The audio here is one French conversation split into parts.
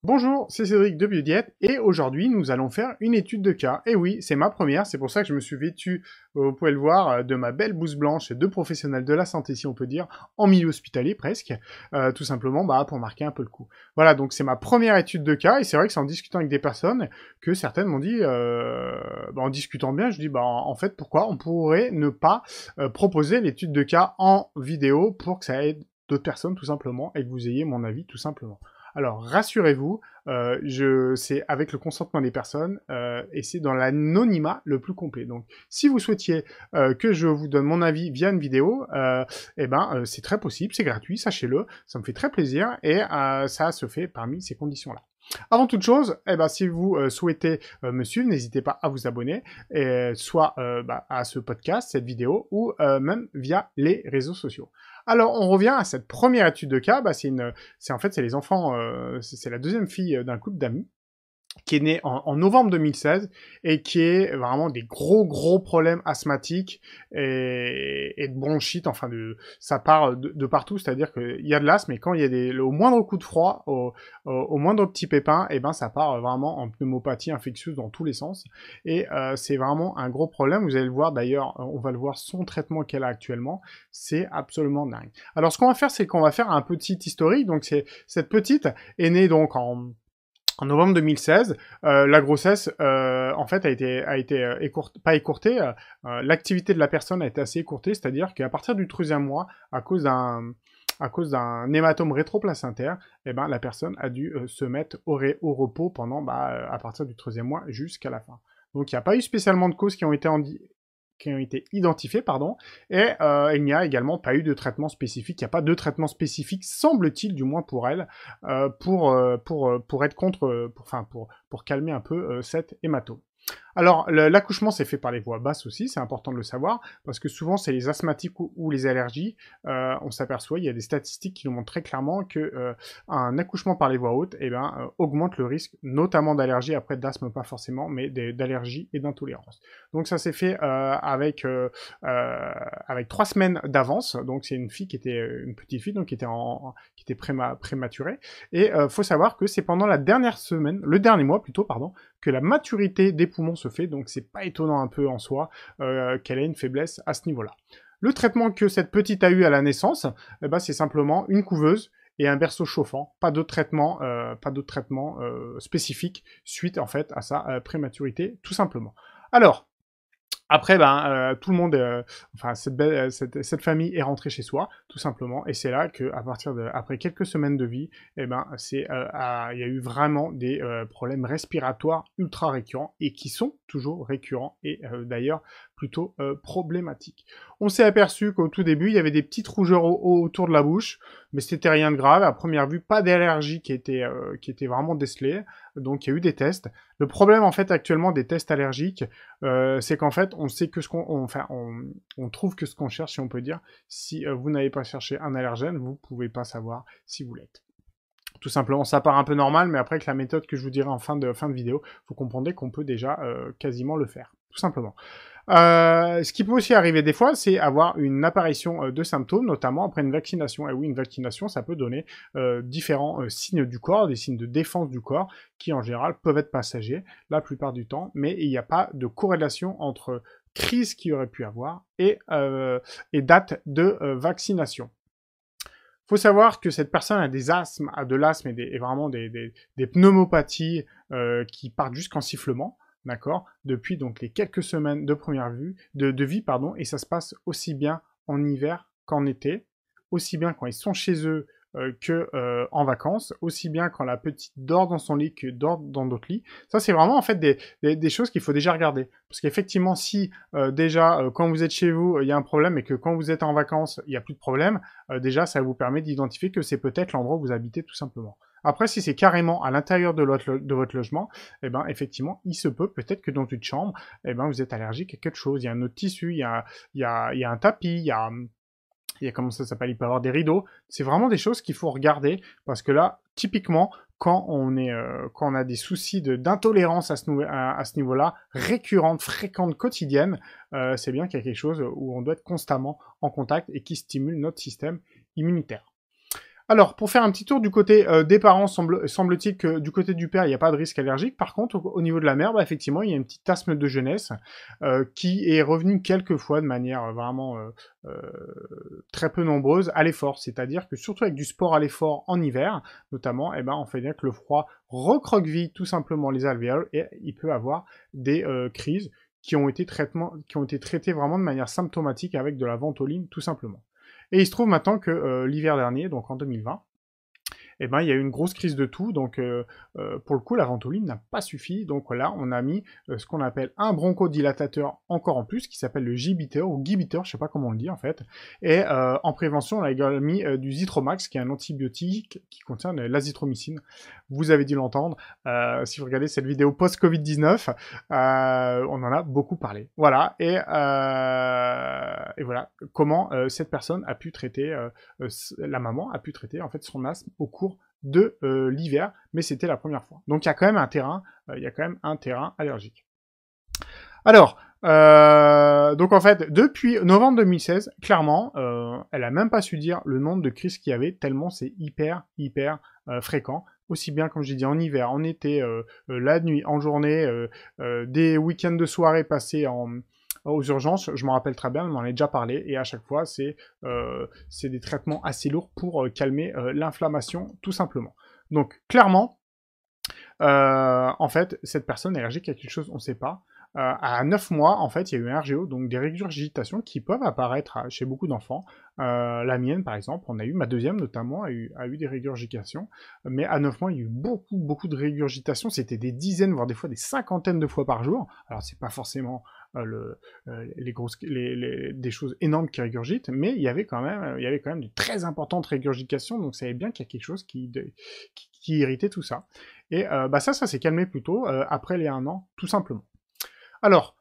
Bonjour, c'est Cédric de Biodiète et aujourd'hui nous allons faire une étude de cas. Et oui, c'est ma première, c'est pour ça que je me suis vêtu, vous pouvez le voir, de ma belle blouse blanche de professionnel de la santé si on peut dire, en milieu hospitalier presque, tout simplement pour marquer un peu le coup. Voilà, donc c'est ma première étude de cas et c'est vrai que c'est en discutant avec des personnes que certaines m'ont dit, en discutant bien, je dis en fait pourquoi on pourrait ne pas proposer l'étude de cas en vidéo pour que ça aide d'autres personnes tout simplement et que vous ayez mon avis tout simplement. Alors, rassurez-vous, c'est avec le consentement des personnes et c'est dans l'anonymat le plus complet. Donc, si vous souhaitiez que je vous donne mon avis via une vidéo, c'est très possible, c'est gratuit, sachez-le, ça me fait très plaisir et ça se fait parmi ces conditions-là. Avant toute chose, si vous souhaitez me suivre, n'hésitez pas à vous abonner, soit à ce podcast, cette vidéo, ou même via les réseaux sociaux. Alors, on revient à cette première étude de cas. C'est les enfants, c'est la deuxième fille d'un couple d'amis qui est née en novembre 2016 et qui est vraiment des gros problèmes asthmatiques et de bronchite, ça part de partout, c'est-à-dire qu'il y a de l'asthme et quand il y a au moindre coup de froid, au moindre petit pépin, ça part vraiment en pneumopathie infectieuse dans tous les sens et c'est vraiment un gros problème. Vous allez le voir d'ailleurs, on va le voir son traitement qu'elle a actuellement, c'est absolument dingue. Alors ce qu'on va faire, c'est qu'on va faire un petit historique. Donc cette petite est née donc en novembre 2016, la grossesse, en fait, a été pas écourtée. L'activité de la personne a été assez écourtée, c'est-à-dire qu'à partir du 13e mois, à cause d'un hématome rétroplacentaire, la personne a dû se mettre au repos pendant, à partir du 13e mois jusqu'à la fin. Donc, il n'y a pas eu spécialement de causes qui ont été identifiés, et il n'y a également pas eu de traitement spécifique. Il n'y a pas de traitement spécifique, semble-t-il, du moins pour elle, pour être pour calmer un peu cet hématome. Alors, l'accouchement s'est fait par les voies basses aussi, c'est important de le savoir, parce que souvent c'est les asthmatiques ou les allergies. On s'aperçoit, il y a des statistiques qui nous montrent très clairement que un accouchement par les voies hautes, augmente le risque, notamment d'allergie, après d'asthme pas forcément, mais d'allergie et d'intolérance. Donc ça s'est fait avec 3 semaines d'avance. Donc c'est une fille qui était une petite fille, donc qui était prématurée. Et faut savoir que c'est pendant le dernier mois plutôt, que la maturité des poumons se fait, donc c'est pas étonnant un peu en soi qu'elle ait une faiblesse à ce niveau-là. Le traitement que cette petite a eu à la naissance, c'est simplement une couveuse et un berceau chauffant, pas d'autre traitement, spécifique suite en fait à sa prématurité, tout simplement. Alors, après, tout le monde, cette famille est rentrée chez soi, tout simplement, et c'est là que, après quelques semaines de vie, il y a eu vraiment des problèmes respiratoires ultra récurrents et qui sont toujours récurrents et d'ailleurs plutôt problématiques. On s'est aperçu qu'au tout début, il y avait des petites rougeurs autour de la bouche, mais c'était rien de grave. À première vue, pas d'allergie qui était vraiment décelée. Donc il y a eu des tests. Le problème en fait actuellement des tests allergiques, c'est qu'en fait on sait que on trouve que ce qu'on cherche, si on peut dire. Si vous n'avez pas cherché un allergène, vous pouvez pas savoir si vous l'êtes. Tout simplement, ça part un peu normal, mais après avec la méthode que je vous dirai en fin de vidéo, vous comprendrez qu'on peut déjà quasiment le faire, tout simplement. Ce qui peut aussi arriver des fois, c'est avoir une apparition de symptômes, notamment après une vaccination. Et oui, une vaccination, ça peut donner différents signes du corps, des signes de défense du corps, qui en général peuvent être passagers la plupart du temps, mais il n'y a pas de corrélation entre crise qu'il y aurait pu avoir et date de vaccination. Faut savoir que cette personne a de l'asthme et vraiment des pneumopathies qui partent jusqu'en sifflement, d'accord, depuis donc les quelques semaines de première vue, de vie, et ça se passe aussi bien en hiver qu'en été, aussi bien quand ils sont chez eux que en vacances, aussi bien quand la petite dort dans son lit que dort dans d'autres lits. Ça, c'est vraiment en fait des choses qu'il faut déjà regarder. Parce qu'effectivement, si quand vous êtes chez vous, il y a un problème et que quand vous êtes en vacances, il n'y a plus de problème, déjà, ça vous permet d'identifier que c'est peut-être l'endroit où vous habitez tout simplement. Après, si c'est carrément à l'intérieur de votre logement, effectivement, il se peut peut-être que dans une chambre, vous êtes allergique à quelque chose. Il y a un autre tissu, il y a un tapis, il y a comment ça s'appelle, il peut y avoir des rideaux. C'est vraiment des choses qu'il faut regarder parce que là, typiquement, quand on a des soucis d'intolérance à ce niveau-là, récurrente, fréquente, quotidienne, c'est bien qu'il y a quelque chose où on doit être constamment en contact et qui stimule notre système immunitaire. Alors, pour faire un petit tour du côté des parents, semble-t-il que du côté du père, il n'y a pas de risque allergique. Par contre, au niveau de la mère, bah, effectivement, il y a une petite asthme de jeunesse qui est revenue quelques fois de manière vraiment très peu nombreuse à l'effort. C'est-à-dire que surtout avec du sport à l'effort en hiver, notamment, eh ben, on fait bien que le froid recroqueville tout simplement les alvéoles et il peut avoir des crises qui ont été traitées vraiment de manière symptomatique avec de la ventoline, tout simplement. Et il se trouve maintenant que l'hiver dernier, donc en 2020, eh ben, il y a eu une grosse crise de toux, donc pour le coup, la ventoline n'a pas suffi. Donc là, on a mis ce qu'on appelle un bronchodilatateur encore en plus, qui s'appelle le Gibiteur ou Gibiteur, je sais pas comment on le dit en fait. Et en prévention, on a également mis du Zitromax, qui est un antibiotique qui contient de l'azithromycine. Vous avez dû l'entendre. Si vous regardez cette vidéo post-Covid-19, on en a beaucoup parlé. Voilà. Et voilà comment cette personne a pu traiter, la maman a pu traiter en fait son asthme au cours de l'hiver, mais c'était la première fois. Donc il y a quand même un terrain, allergique. Alors, donc en fait, depuis novembre 2016, clairement, elle a même pas su dire le nombre de crises qu'il y avait, tellement c'est hyper fréquent. Aussi bien, comme j'ai dit, en hiver, en été, la nuit, en journée, des week-ends de soirée passés aux urgences, je m'en rappelle très bien, on en a déjà parlé, et à chaque fois, c'est des traitements assez lourds pour calmer l'inflammation, tout simplement. Donc, clairement, en fait, cette personne est allergique à quelque chose, on ne sait pas. À 9 mois, en fait, il y a eu un RGO, donc des régurgitations qui peuvent apparaître chez beaucoup d'enfants. La mienne, par exemple, ma deuxième notamment, a eu des régurgitations. Mais à 9 mois, il y a eu beaucoup de régurgitations. C'était des dizaines, voire des fois des cinquantaines de fois par jour. Alors, c'est pas forcément des choses énormes qui régurgitent, mais il y avait quand même de très importantes régurgitations. Donc, ça savait bien qu'il y a quelque chose qui irritait tout ça. Et ça s'est calmé plutôt après les 1 an, tout simplement. Alors,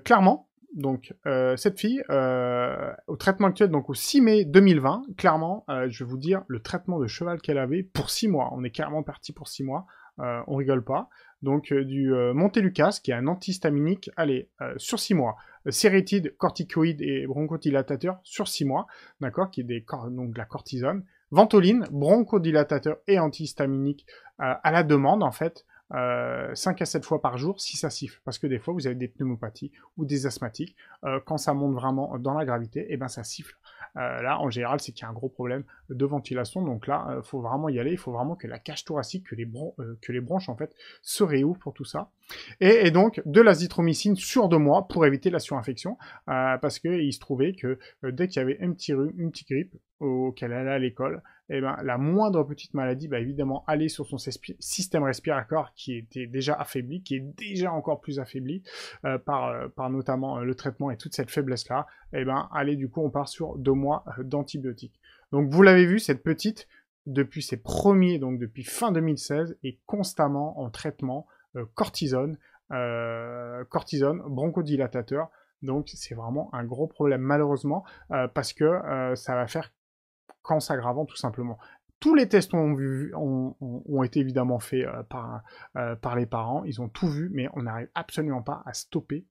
clairement, donc cette fille, au traitement actuel, donc au 6 mai 2020, clairement, je vais vous dire le traitement de cheval qu'elle avait pour 6 mois. On est carrément parti pour 6 mois, on rigole pas. Donc du Montelukast, qui est un antihistaminique, allez, sur 6 mois. Sérétide, corticoïde et bronchodilatateur sur 6 mois, d'accord, qui est donc de la cortisone. Ventoline, bronchodilatateur et antihistaminique à la demande, en fait. 5 à 7 fois par jour si ça siffle, parce que des fois vous avez des pneumopathies ou des asthmatiques, quand ça monte vraiment dans la gravité, et ben ça siffle. Là en général c'est qu'il y a un gros problème de ventilation, donc là faut vraiment y aller, il faut vraiment que la cage thoracique, que les bronches en fait se réouvrent pour tout ça. Et donc de l'azithromycine sur 2 mois pour éviter la surinfection, parce que il se trouvait que dès qu'il y avait une petite grippe auquel elle allait à l'école, et ben la moindre petite maladie va évidemment aller sur son système respiratoire qui était déjà affaibli, qui est déjà encore plus affaibli par notamment le traitement et toute cette faiblesse là. Et ben allez, du coup on part sur 2 mois d'antibiotiques. Donc vous l'avez vu, cette petite depuis ses premiers, donc depuis fin 2016, est constamment en traitement cortisone, bronchodilatateur. Donc c'est vraiment un gros problème malheureusement parce que ça va faire qu'en s'aggravant tout simplement. Tous les tests ont été évidemment faits par les parents, ils ont tout vu, mais on n'arrive absolument pas à stopper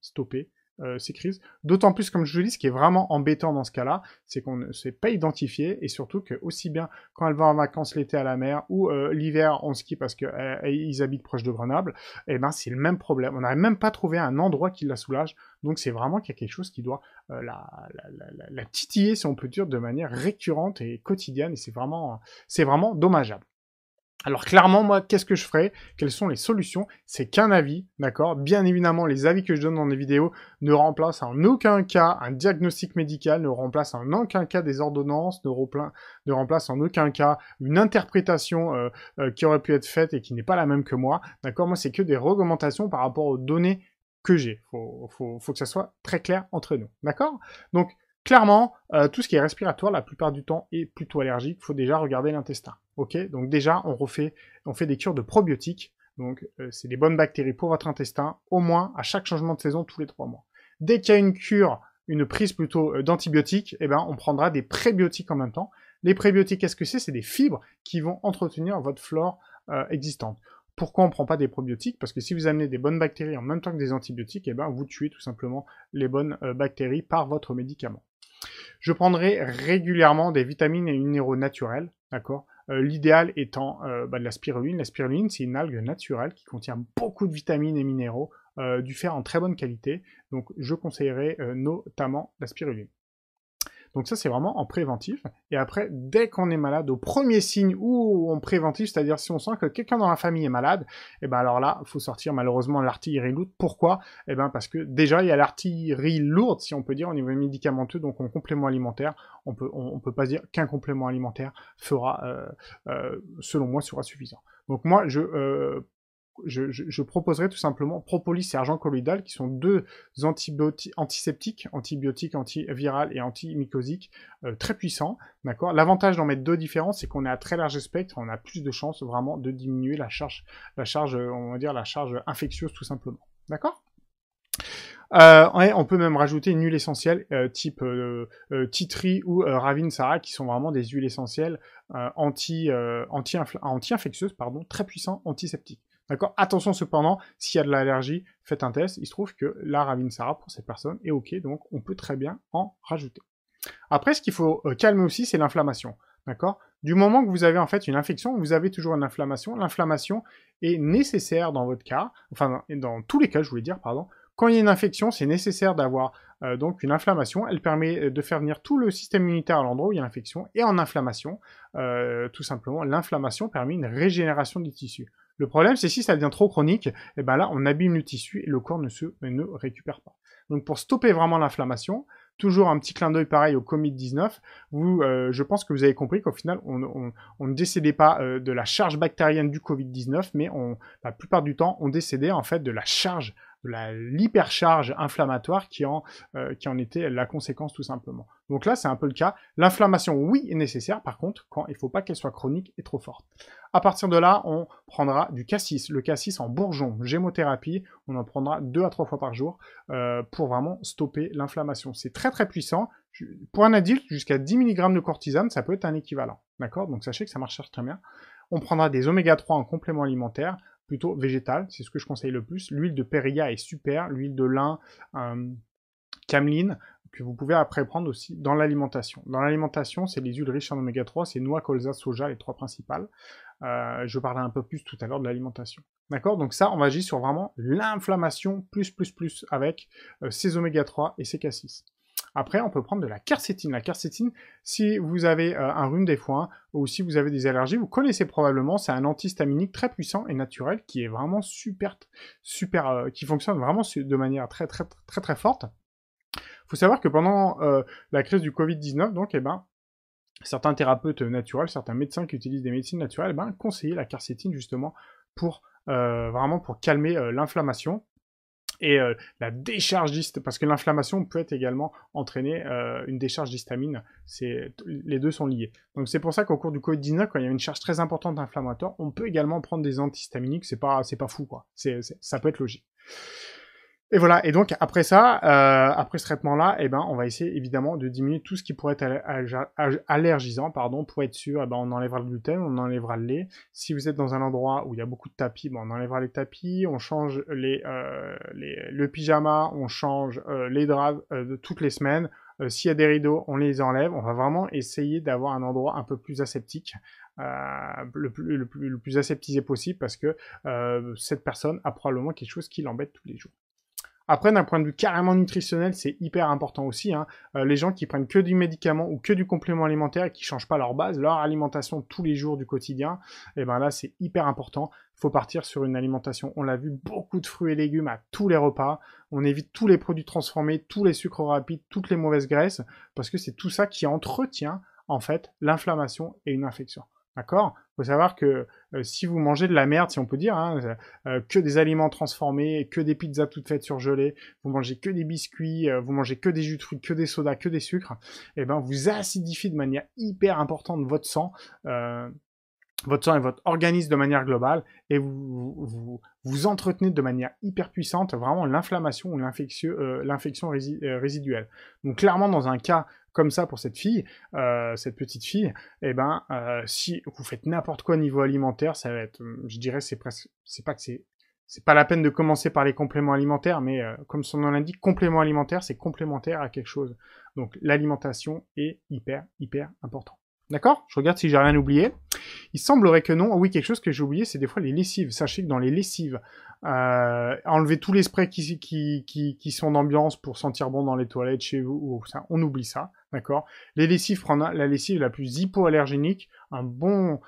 ces crises. D'autant plus, comme je vous dis, ce qui est vraiment embêtant dans ce cas-là, c'est qu'on ne s'est pas identifié, et surtout que aussi bien quand elle va en vacances l'été à la mer ou l'hiver en ski parce qu'ils habitent proche de Grenoble, et ben c'est le même problème. On n'arrive même pas trouvé un endroit qui la soulage. Donc c'est vraiment qu'il y a quelque chose qui doit la titiller, si on peut dire, de manière récurrente et quotidienne, et c'est vraiment dommageable. Alors clairement, moi, qu'est-ce que je ferais? Quelles sont les solutions? C'est qu'un avis, d'accord? Bien évidemment, les avis que je donne dans les vidéos ne remplacent en aucun cas un diagnostic médical, ne remplacent en aucun cas des ordonnances, ne remplacent en aucun cas une interprétation qui aurait pu être faite et qui n'est pas la même que moi, d'accord? Moi, c'est que des recommandations par rapport aux données que j'ai. Faut que ça soit très clair entre nous, d'accord? Donc, clairement, tout ce qui est respiratoire, la plupart du temps, est plutôt allergique. Il faut déjà regarder l'intestin. Ok, donc déjà, on fait des cures de probiotiques. Donc, c'est des bonnes bactéries pour votre intestin, au moins à chaque changement de saison, tous les 3 mois. Dès qu'il y a une prise plutôt d'antibiotiques, eh ben, on prendra des prébiotiques en même temps. Les prébiotiques, qu'est-ce que c'est? C'est des fibres qui vont entretenir votre flore existante. Pourquoi on ne prend pas des probiotiques? Parce que si vous amenez des bonnes bactéries en même temps que des antibiotiques, eh ben, vous tuez tout simplement les bonnes bactéries par votre médicament. Je prendrai régulièrement des vitamines et minéraux naturels, d'accord? L'idéal étant de la spiruline. La spiruline, c'est une algue naturelle qui contient beaucoup de vitamines et minéraux, du fer en très bonne qualité. Donc, je conseillerais notamment la spiruline. Donc ça, c'est vraiment en préventif. Et après, dès qu'on est malade, au premier signe où on préventif, c'est-à-dire si on sent que quelqu'un dans la famille est malade, et ben alors là, il faut sortir malheureusement l'artillerie lourde. Pourquoi? Et ben parce que déjà, il y a l'artillerie lourde, si on peut dire, au niveau médicamenteux, donc en complément alimentaire. On peut pas dire qu'un complément alimentaire fera, selon moi, sera suffisant. Donc moi, je proposerais tout simplement propolis et argent colloïdal, qui sont deux antiseptiques, antibiotiques, antivirales et antimycosiques très puissants. D'accord. L'avantage d'en mettre deux différents, c'est qu'on est à très large spectre, on a plus de chances vraiment de diminuer la charge, on va dire la charge infectieuse tout simplement. D'accord. Ouais, on peut même rajouter une huile essentielle type tea tree ou Ravinsara, qui sont vraiment des huiles essentielles anti-infectieuses, pardon, très puissants, antiseptiques. D'accord. Attention cependant, s'il y a de l'allergie, faites un test. Il se trouve que la Ravinsara pour cette personne est ok, donc on peut très bien en rajouter. Après, ce qu'il faut calmer aussi, c'est l'inflammation. D'accord. Du moment que vous avez en fait une infection, vous avez toujours une inflammation. L'inflammation est nécessaire dans votre cas, enfin dans tous les cas, je voulais dire, pardon. Quand il y a une infection, c'est nécessaire d'avoir donc une inflammation. Elle permet de faire venir tout le système immunitaire à l'endroit où il y a l'infection. Et en inflammation, tout simplement, l'inflammation permet une régénération des tissus. Le problème, c'est si ça devient trop chronique, et ben là, on abîme le tissu et le corps ne récupère pas. Donc pour stopper vraiment l'inflammation, toujours un petit clin d'œil pareil au Covid-19, je pense que vous avez compris qu'au final, on ne décédait pas de la charge bactérienne du Covid-19, mais la plupart du temps, on décédait en fait de la charge, de l'hypercharge inflammatoire qui en était la conséquence tout simplement. Donc là, c'est un peu le cas. L'inflammation, oui, est nécessaire, par contre, quand il ne faut pas qu'elle soit chronique et trop forte. À partir de là, on prendra du cassis, le cassis en bourgeon, gémothérapie, on en prendra 2 à 3 fois par jour pour vraiment stopper l'inflammation. C'est très très puissant. Pour un adulte, jusqu'à 10 mg de cortisone, ça peut être un équivalent. D'accord? Donc sachez que ça marche très bien. On prendra des oméga 3 en complément alimentaire, plutôt végétal, c'est ce que je conseille le plus. L'huile de périlla est super, l'huile de lin, cameline, que vous pouvez après prendre aussi dans l'alimentation. Dans l'alimentation, c'est les huiles riches en oméga 3, c'est noix, colza, soja, les trois principales. Je parlerai un peu plus tout à l'heure de l'alimentation. D'accord? Donc ça, on va agir sur vraiment l'inflammation plus avec ces oméga 3 et ces cassis. Après, on peut prendre de la quercétine. La quercétine, si vous avez un rhume des foins ou si vous avez des allergies, vous connaissez probablement, c'est un antihistaminique très puissant et naturel qui est vraiment super, qui fonctionne vraiment de manière très forte. Il faut savoir que pendant la crise du Covid-19, donc, certains thérapeutes naturels, certains médecins qui utilisent des médecines naturelles, conseillaient la quercétine justement pour vraiment pour calmer l'inflammation et la décharge d'histamine, parce que l'inflammation peut être également entraîner une décharge d'histamine. Les deux sont liés. Donc c'est pour ça qu'au cours du Covid-19, quand il y a une charge très importante d'inflammatoire, on peut également prendre des antihistaminiques. C'est pas fou quoi. Ça peut être logique. Et voilà, et donc après ça, après ce traitement-là, on va essayer évidemment de diminuer tout ce qui pourrait être allergisant, pour être sûr, on enlèvera le gluten, on enlèvera le lait. Si vous êtes dans un endroit où il y a beaucoup de tapis, on enlèvera les tapis, on change le pyjama, on change les draps toutes les semaines. S'il y a des rideaux, on les enlève. On va vraiment essayer d'avoir un endroit un peu plus aseptique. Le plus aseptisé possible parce que cette personne a probablement quelque chose qui l'embête tous les jours. Après, d'un point de vue carrément nutritionnel, c'est hyper important aussi. Les gens qui prennent que du médicament ou que du complément alimentaire et qui changent pas leur base, leur alimentation tous les jours du quotidien, là, c'est hyper important. Il faut partir sur une alimentation, on l'a vu, beaucoup de fruits et légumes à tous les repas. On évite tous les produits transformés, tous les sucres rapides, toutes les mauvaises graisses, parce que c'est tout ça qui entretient, en fait, l'inflammation et une infection. D'accord? Il faut savoir que si vous mangez de la merde, si on peut dire, que des aliments transformés, que des pizzas toutes faites surgelées, vous mangez que des biscuits, vous mangez que des jus de fruits, que des sodas, que des sucres, vous acidifiez de manière hyper importante votre sang et votre organisme de manière globale, et vous entretenez de manière hyper puissante vraiment l'inflammation ou l'infection résiduelle. Donc clairement, dans un cas comme ça pour cette fille, cette petite fille, si vous faites n'importe quoi au niveau alimentaire, ça va être, je dirais, c'est pas la peine de commencer par les compléments alimentaires, mais comme son nom l'indique, complément alimentaire, c'est complémentaire à quelque chose. Donc l'alimentation est hyper important. D'accord? Je regarde si j'ai rien oublié. Il semblerait que non. Oui, quelque chose que j'ai oublié, c'est des fois les lessives. Sachez que dans les lessives, enlever tous les sprays qui sont d'ambiance pour sentir bon dans les toilettes chez vous, ou ça, on oublie ça, d'accord? Les lessives, prendre la lessive la plus hypoallergénique, un bon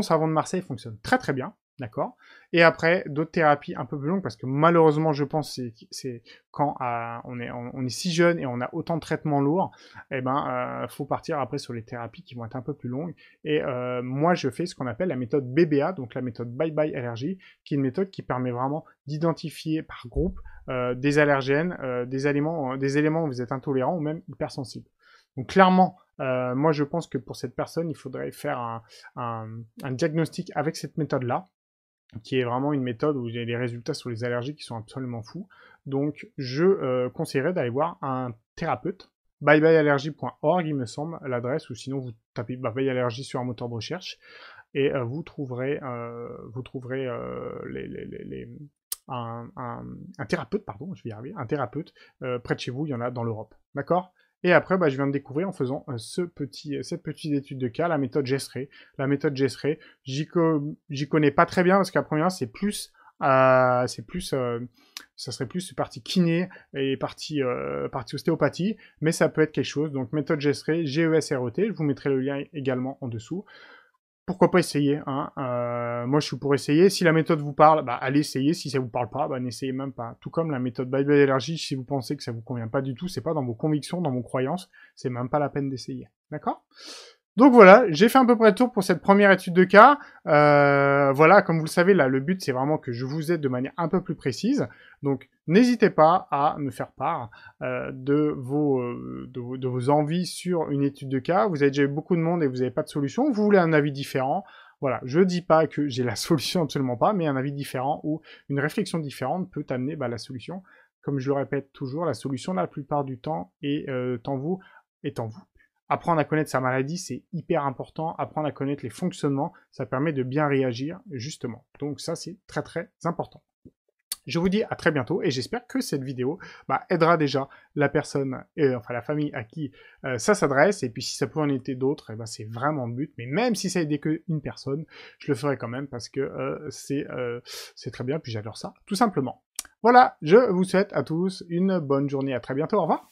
savon de Marseille fonctionne très très bien, d'accord? Et après, d'autres thérapies un peu plus longues, parce que malheureusement, je pense, c'est quand on est si jeune et on a autant de traitements lourds, eh ben, faut partir après sur les thérapies qui vont être un peu plus longues. Et moi, je fais ce qu'on appelle la méthode BBA, donc la méthode Bye Bye Allergie, qui est une méthode qui permet vraiment d'identifier par groupe des allergènes, des éléments où vous êtes intolérant ou même hypersensible. Donc clairement, moi je pense que pour cette personne, il faudrait faire un diagnostic avec cette méthode-là, qui est vraiment une méthode où il y a des résultats sur les allergies qui sont absolument fous. Donc je conseillerais d'aller voir un thérapeute. byebyallergie.org, il me semble, l'adresse, ou sinon vous tapez byebyallergie sur un moteur de recherche et vous trouverez un thérapeute, pardon, je vais y arriver, un thérapeute près de chez vous, il y en a dans l'Europe, d'accord? Et après, je viens de découvrir en faisant cette petite étude de cas, la méthode Gessray. La méthode Gessray, j'y connais pas très bien parce qu'à première, ça serait plus partie kiné et partie ostéopathie, mais ça peut être quelque chose. Donc méthode Gessray, G-E-S-R-E-T, je vous mettrai le lien également en dessous. Pourquoi pas essayer, hein, moi je suis pour essayer. Si la méthode vous parle, allez essayer. Si ça vous parle pas, n'essayez même pas. Tout comme la méthode Bye Bye Allergie, si vous pensez que ça vous convient pas du tout, c'est pas dans vos convictions, dans vos croyances, c'est même pas la peine d'essayer. D'accord? Donc voilà, j'ai fait à peu près le tour pour cette première étude de cas. Voilà, comme vous le savez, là, le but, c'est vraiment que je vous aide de manière un peu plus précise. Donc, n'hésitez pas à me faire part de vos envies sur une étude de cas. Vous avez déjà eu beaucoup de monde et vous n'avez pas de solution. Vous voulez un avis différent. Voilà, je dis pas que j'ai la solution, absolument pas, mais un avis différent ou une réflexion différente peut amener la solution. Comme je le répète toujours, la solution, la plupart du temps, est en vous. Apprendre à connaître sa maladie, c'est hyper important. Apprendre à connaître les fonctionnements, ça permet de bien réagir, justement. Donc ça, c'est très très important. Je vous dis à très bientôt et j'espère que cette vidéo aidera déjà la personne, enfin la famille à qui ça s'adresse. Et puis si ça peut en aider d'autres, c'est vraiment le but. Mais même si ça a aidé qu'une personne, je le ferai quand même parce que c'est très bien. Puis j'adore ça, tout simplement. Voilà, je vous souhaite à tous une bonne journée. À très bientôt. Au revoir.